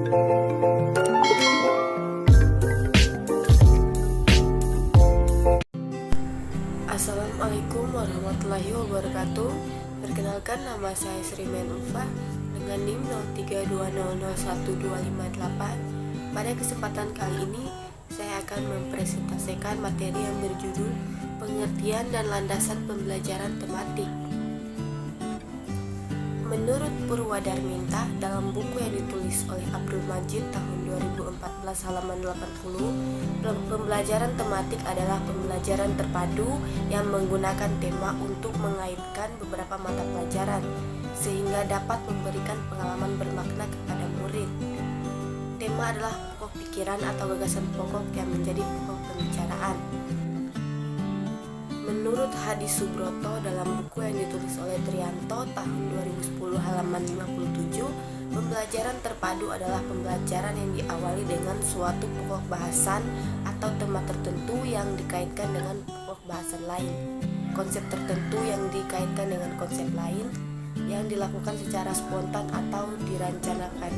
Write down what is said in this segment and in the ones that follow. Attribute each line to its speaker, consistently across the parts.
Speaker 1: Assalamualaikum warahmatullahi wabarakatuh. Perkenalkan, nama saya Srimen Ulfa dengan NIM 0320012588. Pada kesempatan kali ini saya akan mempresentasikan materi yang berjudul pengertian dan landasan pembelajaran tematik. Menurut Purwadarminta dalam buku yang ditulis oleh Abdul Majid tahun 2014 halaman 80, pembelajaran tematik adalah pembelajaran terpadu yang menggunakan tema untuk mengaitkan beberapa mata pelajaran sehingga dapat memberikan pengalaman bermakna kepada murid. Tema adalah pokok pikiran atau gagasan pokok yang menjadi pokok pembicaraan. Menurut Hadi Subroto dalam buku yang ditulis oleh Trianto tahun 2010 halaman 57, pembelajaran terpadu adalah pembelajaran yang diawali dengan suatu pokok bahasan atau tema tertentu yang dikaitkan dengan pokok bahasan lain, konsep tertentu yang dikaitkan dengan konsep lain, yang dilakukan secara spontan atau dirancangkan,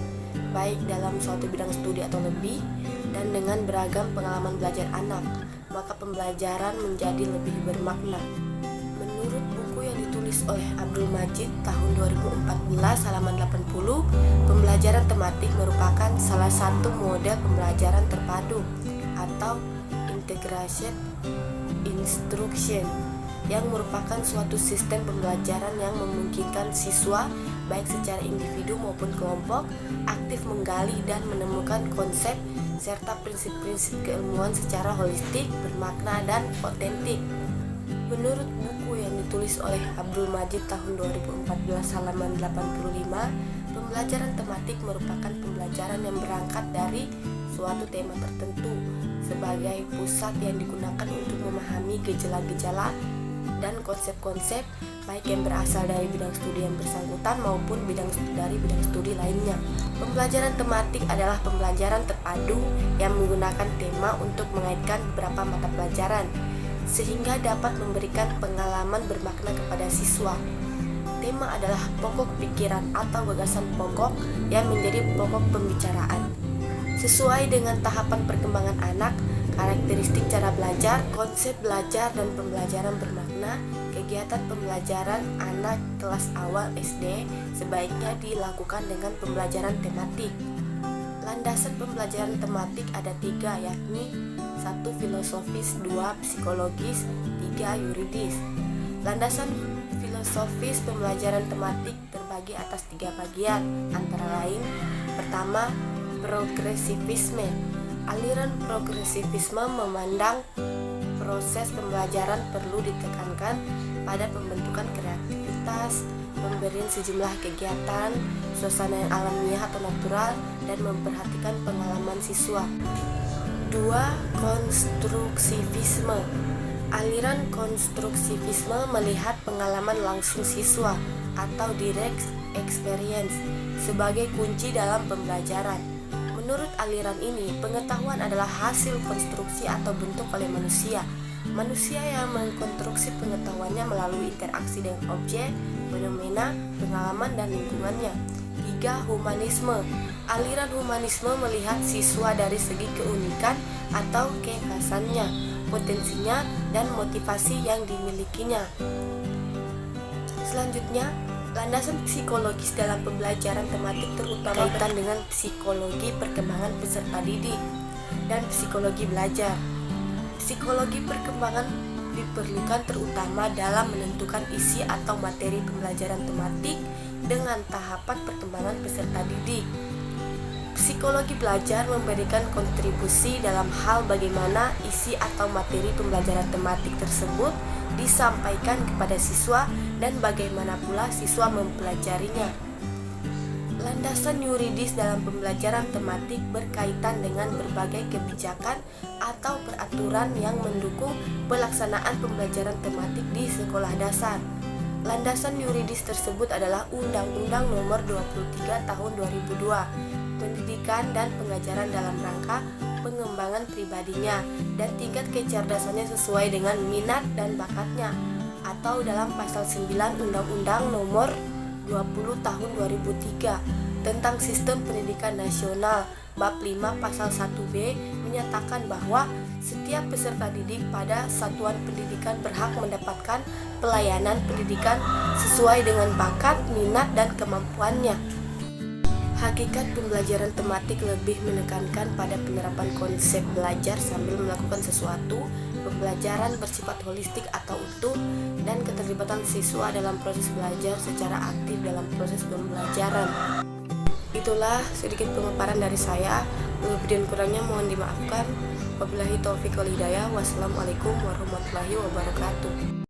Speaker 1: baik dalam suatu bidang studi atau lebih, dan dengan beragam pengalaman belajar anak, maka pembelajaran menjadi lebih bermakna. Menurut buku yang ditulis oleh Abdul Majid tahun 2014 halaman 80, pembelajaran tematik merupakan salah satu model pembelajaran terpadu atau integrated instruction yang merupakan suatu sistem pembelajaran yang memungkinkan siswa baik secara individu maupun kelompok aktif menggali dan menemukan konsep serta prinsip-prinsip keilmuan secara holistik, bermakna, dan otentik. Menurut buku yang ditulis oleh Abdul Majid tahun 2014 halaman 85, pembelajaran tematik merupakan pembelajaran yang berangkat dari suatu tema tertentu sebagai pusat yang digunakan untuk memahami gejala-gejala dan konsep-konsep baik yang berasal dari bidang studi yang bersangkutan maupun dari bidang studi lainnya. Pembelajaran tematik adalah pembelajaran terpadu yang menggunakan tema untuk mengaitkan beberapa mata pelajaran sehingga dapat memberikan pengalaman bermakna kepada siswa. Tema adalah pokok pikiran atau gagasan pokok yang menjadi pokok pembicaraan. Sesuai dengan tahapan perkembangan anak, karakteristik cara belajar, konsep belajar dan pembelajaran bermakna, kegiatan pembelajaran anak kelas awal SD sebaiknya dilakukan dengan pembelajaran tematik. Landasan pembelajaran tematik ada 3, yakni 1. Filosofis, 2. Psikologis, 3. Yuridis. Landasan filosofis pembelajaran tematik terbagi atas 3 bagian, antara lain: pertama, progresivisme. Aliran progresivisme memandang proses pembelajaran perlu ditekankan pada pembentukan kreativitas, pemberian sejumlah kegiatan, suasana yang alamiah atau natural, dan memperhatikan pengalaman siswa. 2. Konstruksivisme. Aliran konstruksivisme melihat pengalaman langsung siswa atau direct experience sebagai kunci dalam pembelajaran. Menurut aliran ini, pengetahuan adalah hasil konstruksi atau bentuk oleh manusia. Manusia yang mengkonstruksi pengetahuannya melalui interaksi dengan objek, fenomena, pengalaman, dan lingkungannya. 3. Humanisme. Aliran humanisme melihat siswa dari segi keunikan atau kekhasannya, potensinya, dan motivasi yang dimilikinya. Selanjutnya, landasan psikologis dalam pembelajaran tematik terutama kaitan dengan psikologi perkembangan peserta didik dan psikologi belajar. Psikologi perkembangan diperlukan terutama dalam menentukan isi atau materi pembelajaran tematik dengan tahapan perkembangan peserta didik. Psikologi belajar memberikan kontribusi dalam hal bagaimana isi atau materi pembelajaran tematik tersebut disampaikan kepada siswa dan bagaimana pula siswa mempelajarinya. Landasan yuridis dalam pembelajaran tematik berkaitan dengan berbagai kebijakan atau peraturan yang mendukung pelaksanaan pembelajaran tematik di sekolah dasar. Landasan yuridis tersebut adalah Undang-Undang Nomor 23 Tahun 2002, pendidikan dan pengajaran dalam rangka pengembangan pribadinya dan tingkat kecerdasannya sesuai dengan minat dan bakatnya, atau dalam pasal 9 Undang-Undang Nomor 20 tahun 2003 tentang Sistem Pendidikan Nasional bab 5 pasal 1B menyatakan bahwa setiap peserta didik pada satuan pendidikan berhak mendapatkan pelayanan pendidikan sesuai dengan bakat, minat, dan kemampuannya. Hakikat pembelajaran tematik lebih menekankan pada penerapan konsep belajar sambil melakukan sesuatu, pembelajaran bersifat holistik atau utuh, dan keterlibatan siswa dalam proses belajar secara aktif dalam proses pembelajaran. Itulah sedikit pemaparan dari saya. Lebih dan kurangnya mohon dimaafkan. Wabillahi taufiq wal hidayah. Wassalamualaikum warahmatullahi wabarakatuh.